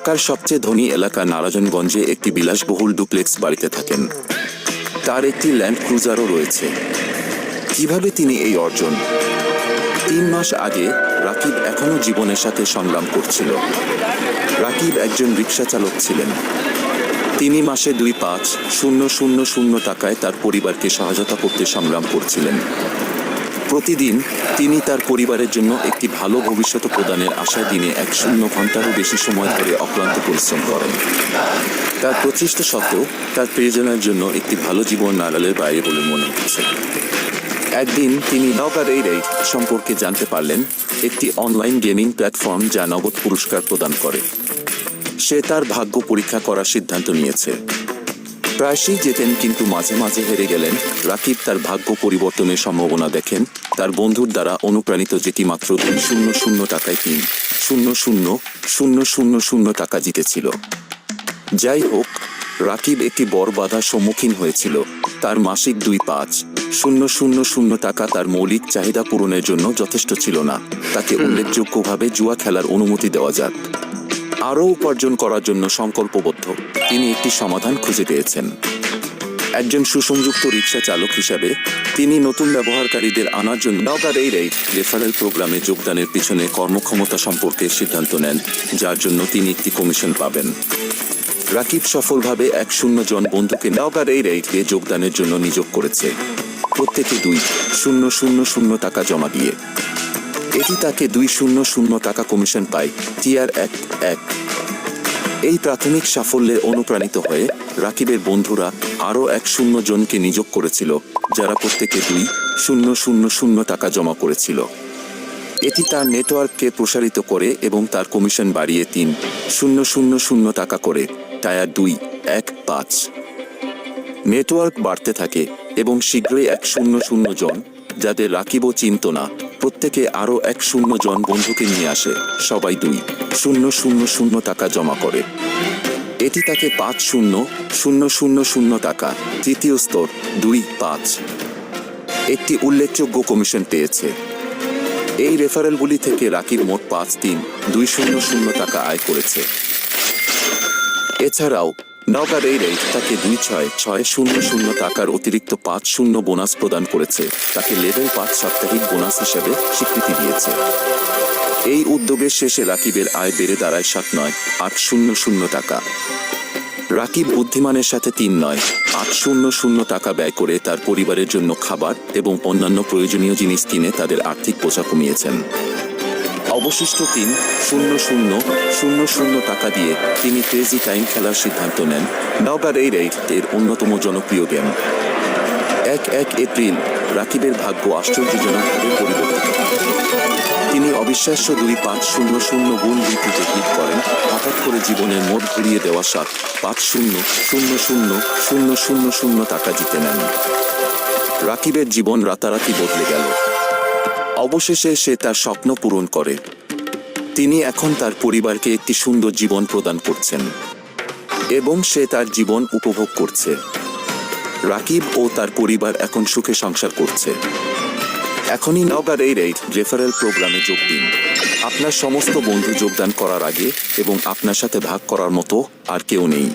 ঢাকার সবচেয়ে ধনী এলাকা নারায়ণগঞ্জে একটি বিলাসবহুল ডুপ্লেক্স বাড়িতে থাকেন। তার একটি ল্যান্ড ক্রুজারও রয়েছে। কিভাবে তিনি এই অর্জন? 3 মাস আগে রাকিব এখনও জীবনের সাথে সংগ্রাম করছিল। রাকিব একজন রিকশা চালক ছিলেন। তিনি মাসে 2,500 টাকায় তার পরিবারকে সহায়তা করতে সংগ্রাম করছিলেন। প্রতিদিন তিনি তার পরিবারের জন্য একটি ভালো ভবিষ্যৎ প্রদানের আশায় দিনে 10 ঘন্টারও বেশি সময় ধরে অক্লান্ত পরিশ্রম করেন। তার প্রচেষ্টা সত্ত্বেও তার প্রিয়জনের জন্য একটি ভালো জীবন নাগালের বাইরে বলে মনে হচ্ছে। একদিন তিনি নওগাঁর এই রাইড সম্পর্কে জানতে পারলেন, একটি অনলাইন গেমিং প্ল্যাটফর্ম যা নগদ পুরস্কার প্রদান করে। সে তার ভাগ্য পরীক্ষা করার সিদ্ধান্ত নিয়েছে। প্রায়শই জেতেন, কিন্তু মাঝে মাঝে হেরে গেলেন। রাকিব তার ভাগ্য পরিবর্তনের সম্ভাবনা দেখেন তার বন্ধুর দ্বারা অনুপ্রাণিত, যেটি মাত্র 200 টাকায় 3,000,000 টাকা জিতেছিল। যাই হোক, রাকিব একটি বড় বাধার সম্মুখীন হয়েছিল। তার মাসিক 2,500 টাকা তার মৌলিক চাহিদা পূরণের জন্য যথেষ্ট ছিল না। তাকে উল্লেখযোগ্যভাবে জুয়া খেলার অনুমতি দেওয়া যাক। আরও উপার্জন করার জন্য সংকল্পবদ্ধ তিনি একটি সমাধান খুঁজে পেয়েছেন। একজন সুসংযুক্ত রিকশা চালক হিসাবে তিনি নতুন ব্যবহারকারীদের আনার জন্য নওগাঁর এই রাইড রেফারেল প্রোগ্রামে যোগদানের পিছনে কর্মক্ষমতা সম্পর্কে সিদ্ধান্ত নেন, যার জন্য তিনি একটি কমিশন পাবেন। রাকিব সফলভাবে 100 জন বন্ধুকে নওগাঁর এই রাইডে যোগদানের জন্য নিয়োগ করেছে, প্রত্যেকে 2,000 টাকা জমা দিয়ে। এটি তাকে 200 টাকা কমিশন পায়। টিআর 1। এই প্রাথমিক সাফল্যে অনুপ্রাণিত হয়ে রাকিবের বন্ধুরা আরও 100 জনকে নিয়োগ করেছিল, যারা প্রত্যেকে 2,000 টাকা জমা করেছিল। এটি তার নেটওয়ার্ককে প্রসারিত করে এবং তার কমিশন বাড়িয়ে 3,000 টাকা করে টায়ার 2,1,5। নেটওয়ার্ক বাড়তে থাকে এবং শীঘ্রই 100 জন, যাদের রাকিবও চিনত না, প্রত্যেকে আরও 100 জন বন্ধুকে নিয়ে আসে। সবাই 2,000 টাকা জমা করে। এটি তাকে 5,000 টাকা, তৃতীয় স্তর 2,5 একটি উল্লেখযোগ্য কমিশন পেয়েছে। এই রেফারেলগুলি থেকে রাকিব মোট 5,3,200 টাকা আয় করেছে। এছাড়াও নওগাঁর এই রাইড তাকে 2,6,600 টাকার অতিরিক্ত 5 বোনাস প্রদান করেছে। তাকে লেভেল 5 সাপ্তাহিক বোনাস হিসেবে স্বীকৃতি দিয়েছে। এই উদ্যোগের শেষে রাকিবের আয় বেড়ে দাঁড়ায় 7,9,800 টাকা। রাকিব বুদ্ধিমানের সাথে 3,9,800 টাকা ব্যয় করে তার পরিবারের জন্য খাবার এবং অন্যান্য প্রয়োজনীয় জিনিস কিনে তাদের আর্থিক বোঝা কমিয়েছেন। অবশিষ্ট 3,000 টাকা দিয়ে তিনি ক্রেজি টাইম খেলার সিদ্ধান্ত নেন, নওগাঁর এই রাইড এর অন্যতম জনপ্রিয় গেম। 1 এপ্রিল রাকিবের ভাগ্য আশ্চর্যজনকভাবে পরিবর্তিত হয়। তিনি অবিশ্বাস্য 2,500 গুণ বৃদ্ধিতে ক্লিক করেন। হঠাৎ করে জীবনের মোড় ঘুরিয়ে দেওয়া 7,500,000 টাকা জিতে নেন। রাকিবের জীবন রাতারাতি বদলে গেল। অবশেষে সে তার স্বপ্ন পূরণ করে। তিনি এখন তার পরিবারকে একটি সুন্দর জীবন প্রদান করছেন এবং সে তার জীবন উপভোগ করছে। রাকিব ও তার পরিবার এখন সুখে সংসার করছে। এখনই নওগাঁর এই রাইড রেফারেল প্রোগ্রামে যোগ দিন। আপনার সমস্ত বন্ধু যোগদান করার আগে এবং আপনার সাথে ভাগ করার মতো আর কেউ নেই।